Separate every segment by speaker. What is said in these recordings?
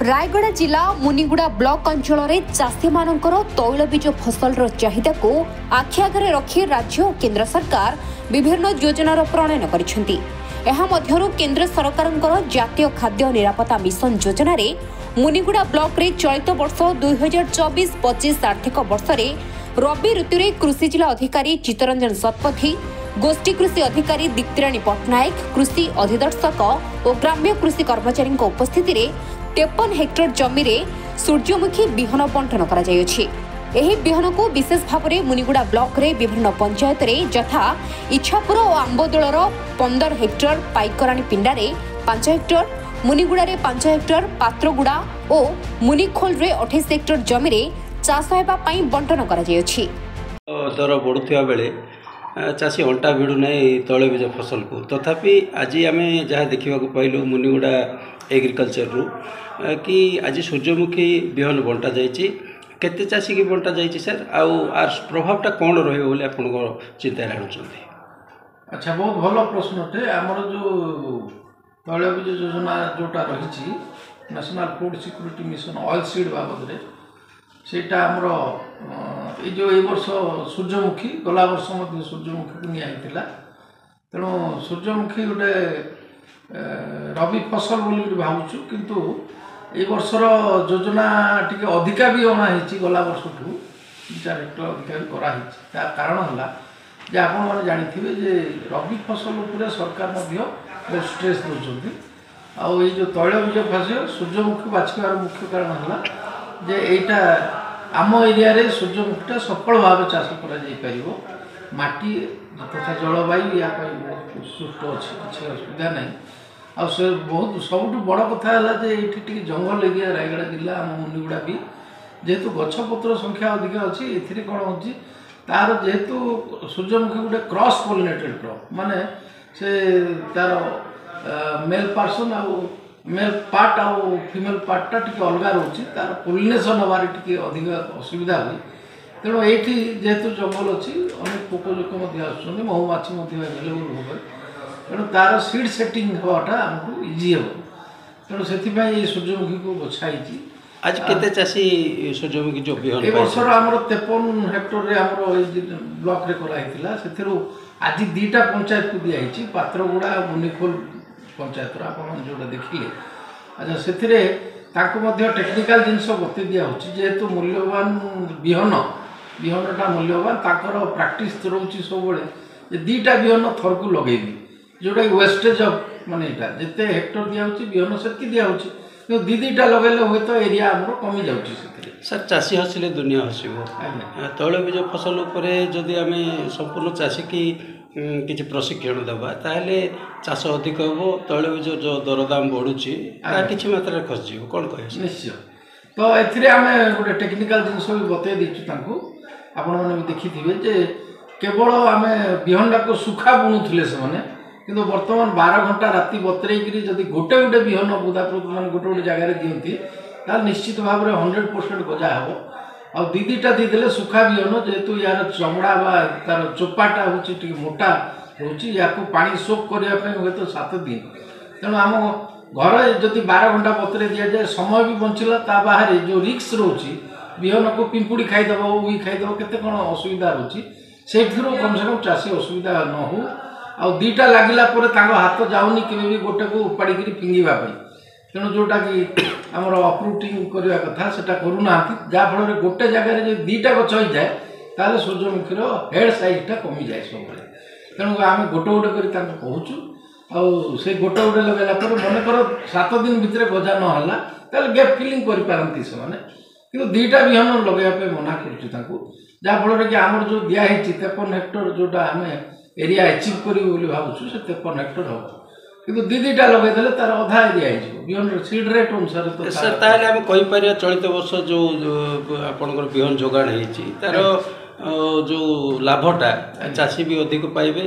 Speaker 1: रायगड़ा जिला मुनिगुड़ा ब्लॉक अंचल चाषी मानकर तैलबीज फसल चाहिदा को आखि आगे रखी राज्य और केंद्र सरकार विभिन्न योजनार प्रणयन करिसेंती। एहा मध्यरु केंद्र सरकार जातीय खाद्य निरापत्ता मिशन योजना रे मुनिगुड़ा ब्लॉक रे चलित वर्ष 2024-25 आर्थिक वर्ष रे रबी ऋतु रे कृषि जिला अधिकारी चित्तरंजन शतपथी, गोष्ठी कृषि अधिकारी दीप्तिराणी पट्टनायक, कृषि अधिदर्शक और ग्राम्य कृषि कर्मचारी उपस्थिति रे 53 हेक्टर जमी रे सूर्यमुखी बिहन बंटन करा जायछि। एही बिहन को विशेष भाव में मुनिगुड़ा ब्लॉक रे विभिन्न पंचायत रे यथा इच्छापुर और आंबोदोलर 15 हेक्टर, पाइकराणी पिंडारे 5 हेक्टर, मुनिगुड़ा रे 5 हेक्टर, पात्रगुड़ा और मुनिखोल रे 28 हेक्टर जमी रे चाष हेबा पई बंटन करा जायछि।
Speaker 2: दर बढ़ुवा बेले चाषी अंटा भिड़ू ना तैलबीज फसल को, तथापि आज आम जहाँ देखा पाइलु मुनिगुड़ा एग्रिकल्चर रु कि आज सूर्यमुखी बिहन बंटा जाइए, केते चाषी की बंटा जाइए सर, आर प्रभावटा कौन रही आप चिंता आणुंट?
Speaker 3: अच्छा, बहुत भल प्रश्न अटे। आमर जो तैलबीज योजना जोटा रही national food security mission oilseed बाबद सेटा आमर जो ए वर्ष सूर्यमुखी गला वर्ष सूर्यमुखी को निया, तेणु सूर्यमुखी गोटे रबी फसल बोली भावुँ, किंतु ए वर्षर योजना टी अधिका भी अणाई गला वर्ष ठू 2-4 हेक्टर अधिका भी कराई। कारण है जे आपण मैंने जानी जे रबी फसल उपर सरकार बहुत स्ट्रेस दौरान आउ ये जो तैलबीज फसल सूर्यमुखी बाछिबार मुख्य कारण है जे एटा आम एरिया रे सूर्यमुखीटा सफल भाव चाष कर माटी तथा जलवायु या सुष्ट अच्छी किसी असुविधा ना। आ बहुत सब बड़ कथा है ये जंगल एरिया रायगड़ा जिला आम मुनिगुड़ा भी जेहेतु गछपत्र संख्या अधिक अच्छी, ए कौन हो तार जेहेतु सूर्यमुखी गोटे क्रॉस पॉलिनेटेड क्रॉप, माने से तार मेल पर्सन आ मेल पार्ट आ फीमेल पार्टा टी अलग रोचे, तार पोलिनेसन हबार टी अधिक असुविधा हुए। तेणु ये जेहेतु जंगल अच्छी अनेक पोकजोक आसुँच, महुमाछी एभेलेबल हो, तेणु तार सीड सेटिंग हवाटा आमको इजी हे। तेणु से सूर्यमुखी को बछाई।
Speaker 2: आज केते चाषी सूर्यमुखी जो बिहन
Speaker 3: ए वर्षर आमर 53 हेक्टर रे आमर ब्लॉक रे कराइतिला, सेथिरु आज 2टा पंचायत को दिया पात्रगुड़ा और मुनिखोल पंचायत आपन जोटा देखिले। अच्छा, से टेक्निकल जिनस बते दिया जेहेतु मूल्यवान बिहनटा मूल्यवान ताकर प्राक्टिस रोचे सब 2टा बिहन थर को लगेबी जोटा वेस्टेज ऑफ माने जिते हेक्टर दिया बिहन से दिया कि 2-2टा लगेले हुए तो एरिया आमर कमी जाऊँगी।
Speaker 2: सर चाषी हसिले दुनिया हसब। तैलबीज फसल उपरे जदि आम संपूर्ण चाषी की किसी प्रशिक्षण देवा ताहले चाष अधिक हम, तैलबीज जो दरदाम बढ़ुची किसी मात्रा खसि कौन कह
Speaker 3: निश्चय। तो ये गोटे टेक्निकल जिनस भी बतई देचु आपण मैंने भी देखी जे केवल आम बिहनटा को सुखा बुणुले से किंतु वर्तमान 12 घंटा राति बतरेकरी जदि गोटे गोटे बिहन बुदा मान गोटे गोटे जगार दिखती निश्चित भाव में 100% गजा हे। आ 2-2टा देदेले सुखा बिहन जेहेतु यार चमड़ा बा तार चोपाटा हूँ मोटा रोचे, या पानी सोक करने हुए तो 7 दिन। तेणु आम घर जदि 12 घंटा बतरे दि जाए समय भी बंचला, ता बाहर जो रिक्स रोचे बिहन को पिंपुड़ी खाईदेव उई खाईदेव केते कौन असुविधा रोचे, से कम से कम चाषी असुविधा न हो। आ 2टा लगिला हाथ जाऊनी केवे भी गोटे को उपाड़ी फिंगा। तेणु जोटा कि आमर अपरूटिंग करने कथा से करूना, जहाँफल गोटे जगह जो 2टा गच हो जाए ताले सूर्यमुखीर हेड साइजटा कमी जाए सब। तेणु आम गोटे गोटे कर कहूँ से गोटे गोटे लगेला मनकर 7 दिन भितर गजा नाला गैप फिलिंग करपारती से, कि 2टा बिहन लगे मना करूँ, जहाँफल कि आमर जो दिखाई 53 हेक्टर जोटा आम एरिया अचिव करूँ भावुँ से 53 हेक्टर हम, किंतु 2-2टा लगेदेले तार अधा एरिया बिहन सीड रेट अनुसार। तो
Speaker 2: सर ताहले आम कहीपर चलित वर्ष जो आपंकर बिहन जोगाण तार जो लाभटा चाषी भी अधिक पाइबे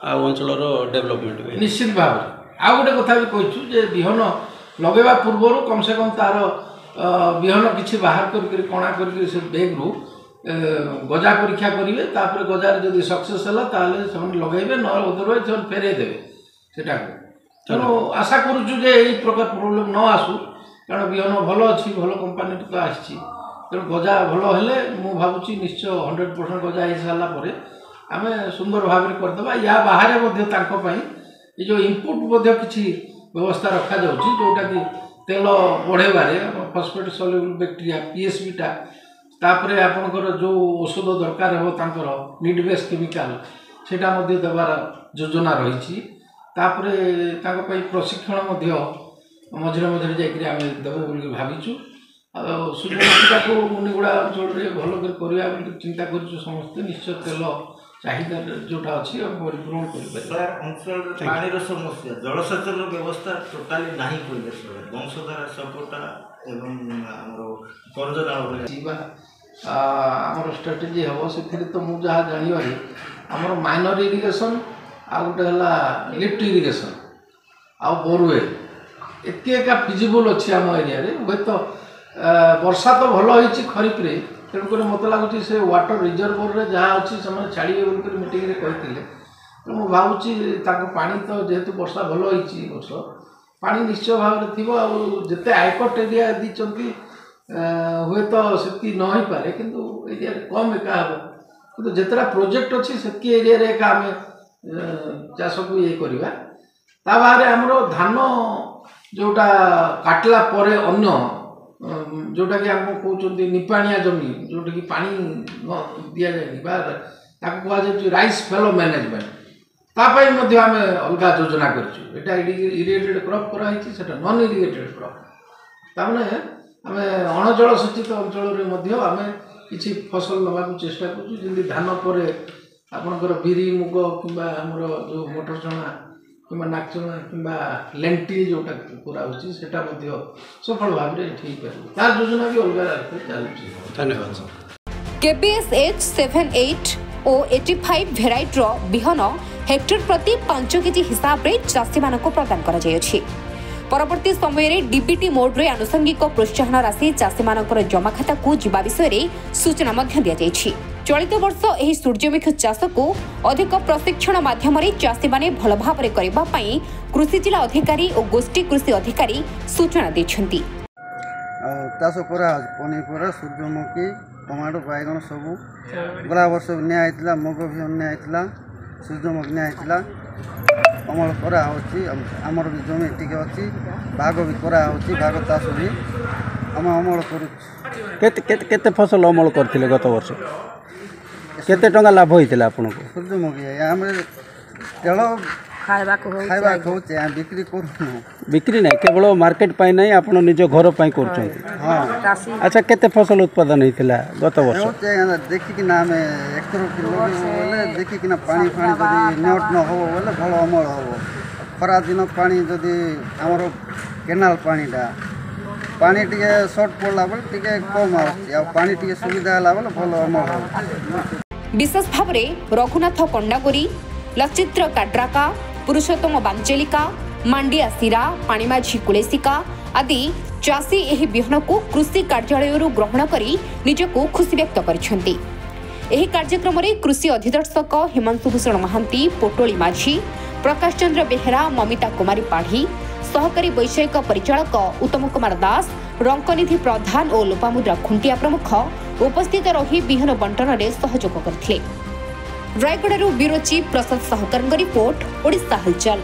Speaker 2: अंचल डेवलपमेंट भी
Speaker 3: निश्चित भाव। आ गोटे कथा भी कहूँ जे बिहन लगेवा पूर्व कम से कम तार बिहन किसी बाहर कर कणा कर बेग रू गजा परीक्षा करेंगे, तापर गजार जब सक्सेस है लगे ना अदरवाइज फेरई देवे से। तेणु आशा करुचु जे यही प्रकार प्रोब्लेम न आसू, କାରଣ ବିହନ ଭଲ ଅଛି, ଭଲ କମ୍ପାନୀରୁ ତ ଆସିଛି। ତେଣୁ ଗଜା ଭଲ ହେଲେ ମୁଁ ଭାବୁଛି ନିଶ୍ଚୟ 100% ଗଜା ହେଇସାରିଲା ପରେ ଆମେ ସୁନ୍ଦର ଭାବରେ କରିଦେବା। ୟା ବାହାରେ ମଧ୍ୟ ତାଙ୍କ ପାଇଁ ଏ ଯେଉଁ ଇନପୁଟ୍ ମଧ୍ୟ କିଛି ବ୍ୟବସ୍ଥା ରଖାଯାଉଛି, ଯେଉଁଟାକି ତେଲ ବଢ଼େଇବାରେ ଫସ୍ଫେଟ୍ ସଲ୍ୟୁବଲ୍ ବ୍ୟାକ୍ଟେରିଆ PSBଟା, ତାପରେ ଆପଣଙ୍କର ଯେଉଁ ଔଷଧ ଦରକାର ହେବ ତାଙ୍କର ନିଡ୍ ବେସ୍ କେମିକାଲ ସେଇଟା ମଧ୍ୟ ଦେବାର ଯୋଜନା ରହିଛି। ତାପରେ ତାଙ୍କ ପାଇଁ ପ୍ରଶିକ୍ଷଣ ମଧ୍ୟ ମଝିରେ ମଝିରେ ଯାଇକରି ଆମେ ଦେବୁ ବୋଲି ଭାବିଛୁ। ଆଉ ସୂର୍ଯ୍ୟମୁଖୀଟାକୁ ମୁନିଗୁଡ଼ା ଅଞ୍ଚଳରେ ଭଲ କରି କରିବା ବୋଲି ଚିନ୍ତା କରିଛୁ ସମସ୍ତେ। ନିଶ୍ଚୟ ତେଲ ଚାହିଦା ଯେଉଁଟା ଅଛି ଆମେ ପରିପୂରଣ କରିପାରିବା।
Speaker 4: ଅଞ୍ଚଳରେ ପାଣିର ସମସ୍ୟା, ଜଳସେଚନ ବ୍ୟବସ୍ଥା ଟୋଟାଲି ନାହିଁ କହିଲେ ଚଳେ। ବଂଶଧାରା ସପୋଟା ଏବଂ ଆମର କରଜନାଳ
Speaker 3: ଯିବା ଆମର ଷ୍ଟ୍ରାଟେଜି ହେବ। ସେଥିରେ ତ ମୁଁ ଯାହା ଜାଣିବାରେ ଆମର ମାଇନର ଇରିଗେସନ୍, ଆଉ ଗୋଟେ ହେଲା ଲିଫ୍ଟ ଇରିଗେସନ୍, ଆଉ ବୋରୱେଲ୍, ଏତିକି ଏକା ଫିଜିବୁଲ୍ ଅଛି ଆମ ଏରିଆରେ। ହୁଏତ ବର୍ଷା ତ ଭଲ ହେଇଛି ଖରିଫରେ, ତେଣୁକରି ମୋତେ ଲାଗୁଛି ସେ ୱାଟର ରିଜର୍ଭରରେ ଯାହା ଅଛି ସେମାନେ ଛାଡ଼ିବେ ବୋଲିକରି ମିଟିଂରେ କହିଥିଲେ। ତେଣୁ ମୁଁ ଭାବୁଛି ତାଙ୍କ ପାଣି ତ ଯେହେତୁ ବର୍ଷା ଭଲ ହେଇଛି ଏ ବର୍ଷ, ପାଣି ନିଶ୍ଚୟ ଭାବରେ ଥିବ। ଆଉ ଯେତେ ଆୟକଟ ଏରିଆ ଦେଇଛନ୍ତି ହୁଏତ ସେତିକି ନ ହେଇପାରେ, କିନ୍ତୁ ଏରିଆରେ କମ୍ ଏକା ହେବ। କିନ୍ତୁ ଯେତେଟା ପ୍ରୋଜେକ୍ଟ ଅଛି ସେତିକି ଏରିଆରେ ଏକା ଆମେ ଚାଷକୁ ଇଏ କରିବା। ତା ବାହାରେ ଆମର ଧାନ ଯେଉଁଟା କାଟିଲା ପରେ ଅନ୍ୟ ଯେଉଁଟାକି ଆମକୁ କହୁଛନ୍ତି ନିପାଣିଆ ଜମି, ଯେଉଁଟାକି ପାଣି ଦିଆଯାଏନି ବା ତାକୁ କୁହାଯାଉଛି ରାଇସ୍ ଫେଲୋ ମ୍ୟାନେଜମେଣ୍ଟ, ତା ପାଇଁ ମଧ୍ୟ ଆମେ ଅଲଗା ଯୋଜନା କରିଛୁ। ଏଇଟା ଇରିଗେଟେଡ୍ କ୍ରପ୍ କରାହେଇଛି, ସେଇଟା ନନ୍ ଇରିଗେଟେଡ୍ କ୍ରପ୍। ତାମାନେ ଆମେ ଅଣଜଳସେଚିତ ଅଞ୍ଚଳରେ ମଧ୍ୟ ଆମେ କିଛି ଫସଲ ନେବାକୁ ଚେଷ୍ଟା କରୁଛୁ। ଯେମିତି ଧାନ ପରେ ଆପଣଙ୍କର ବିରି, ମୁଗ କିମ୍ବା ଆମର ଯେଉଁ ମଟର ଚଣା କିମ୍ବା ନାକଚଣା କିମ୍ବା ଲେଣ୍ଟିଲ୍ ଯେଉଁଟା କରାହେଉଛି ସେଇଟା ମଧ୍ୟ ସଫଳ ଭାବରେ ଏଠି ହେଇପାରିବ। ତାର ଯୋଜନା ବି ଅଲଗା ଚାଲୁଛି।
Speaker 2: ଧନ୍ୟବାଦ।
Speaker 1: KBS H78 ଓ 85 ଭେରାଇଟିର ବିହନ ହେକ୍ଟର ପ୍ରତି 5 କେଜି ହିସାବରେ ଚାଷୀମାନଙ୍କୁ ପ୍ରଦାନ କରାଯାଇଅଛି। ପରବର୍ତ୍ତୀ ସମୟରେ DBT ମୋଡ୍ରେ ଆନୁଷଙ୍ଗିକ ପ୍ରୋତ୍ସାହନ ରାଶି ଚାଷୀମାନଙ୍କର ଜମାଖାତାକୁ ଯିବା ବିଷୟରେ ସୂଚନା ମଧ୍ୟ ଦିଆଯାଇଛି। ଚଳିତ ବର୍ଷ ଏହି ସୂର୍ଯ୍ୟମୁଖୀ ଚାଷକୁ ଅଧିକ ପ୍ରଶିକ୍ଷଣ ମାଧ୍ୟମରେ ଚାଷୀମାନେ ଭଲ ଭାବରେ କରିବା ପାଇଁ କୃଷି ଜିଲ୍ଲା ଅଧିକାରୀ ଓ ଗୋଷ୍ଠୀ କୃଷି ଅଧିକାରୀ ସୂଚନା ଦେଇଛନ୍ତି।
Speaker 5: ଚାଷ କରାହେଉଛି ପନିପରିବା, ସୂର୍ଯ୍ୟମୁଖୀ, ଟମାଟୋ, ବାଇଗଣ ସବୁ ଗଲା ବର୍ଷ ନିଆ ହେଇଥିଲା। ମୁଗ ବି ନିଆ ହେଇଥିଲା, ସୂର୍ଯ୍ୟମୁଖୀ ନିଆ ହେଇଥିଲା। ଅମଳ କରାହେଉଛି। ଆମର ବି ଜମି ଟିକେ ଅଛି, ଭାଗ ବି କରାହେଉଛି। ଭାଗ ଚାଷ ବି ଆମେ ଅମଳ କରୁଛୁ।
Speaker 2: କେତେ ଫସଲ ଅମଳ କରିଥିଲେ ଗତ ବର୍ଷ? କେତେ ଟଙ୍କା ଲାଭ ହେଇଥିଲା ଆପଣଙ୍କୁ?
Speaker 5: ସୂର୍ଯ୍ୟମୁଖୀ ଆମେ ତେଳ ଖାଇବାକୁ ହେଉଛି, ବିକ୍ରି କରୁନୁ।
Speaker 2: ବିକ୍ରି ନାହିଁ, କେବଳ ମାର୍କେଟ ପାଇଁ ନାହିଁ, ଆପଣ ନିଜ ଘର ପାଇଁ କରୁଛନ୍ତି।
Speaker 5: ହଁ।
Speaker 2: ଆଚ୍ଛା, କେତେ ଫସଲ ଉତ୍ପାଦନ ହେଇଥିଲା ଗତ ବର୍ଷ?
Speaker 5: ଦେଖିକିନା ଆମେ ଏକର କିଲୋ ବୋଲେ ଦେଖିକିନା ପାଣି ଯଦି ନେଟ୍ ନ ହେବ ବୋଲେ ଭଲ ଅମଳ ହେବ। ଖରାଦିନ ପାଣି ଯଦି ଆମର କେନାଲ ପାଣି ଟିକେ ସର୍ଟ ପଡ଼ିଲା ବେଳେ ଟିକେ କମ୍ ଆସୁଛି, ଆଉ ପାଣି ଟିକେ ସୁବିଧା ହେଲା ବେଲେ ଭଲ ଅମଳ ହେବ।
Speaker 1: ବିଶେଷ ଭାବରେ ରଘୁନାଥ କଣ୍ଡାଗୋରୀ, ଲଚିତ୍ର କାଡ୍ରାକା, ପୁରୁଷୋତ୍ତମ ବାଞ୍ଚେଲିକା, ମାଣ୍ଡିଆ ସିରା, ପାଣିମାଝି କୁଳେସିକା ଆଦି ଚାଷୀ ଏହି ବିହନକୁ କୃଷି କାର୍ଯ୍ୟାଳୟରୁ ଗ୍ରହଣ କରି ନିଜକୁ ଖୁସି ବ୍ୟକ୍ତ କରିଛନ୍ତି। ଏହି କାର୍ଯ୍ୟକ୍ରମରେ କୃଷି ଅଧିଦର୍ଶକ ହିମାଂଶୁ ଭୂଷଣ ମହାନ୍ତି, ପୋଟଳି ମାଝୀ, ପ୍ରକାଶ ଚନ୍ଦ୍ର ବେହେରା, ମମିତା କୁମାରୀ ପାଢ଼ୀ, ସହକାରୀ ବୈଷୟିକ ପରିଚାଳକ ଉତ୍ତମ କୁମାର ଦାସ, ରଙ୍କନିଧି ପ୍ରଧାନ ଓ ଲୋପାମୁଦ୍ରା ଖୁଣ୍ଟିଆ ପ୍ରମୁଖ ଉପସ୍ଥିତ ରହି ବିହନ ବଣ୍ଟନରେ ସହଯୋଗ କରିଥିଲେ। ରାୟଗଡ଼ାରୁ ବ୍ୟୁରୋ ଚିଫ୍ ପ୍ରସାଦ ସାହୁକାରଙ୍କ ରିପୋର୍ଟ, ଓଡ଼ିଶା ହଲଚଲ।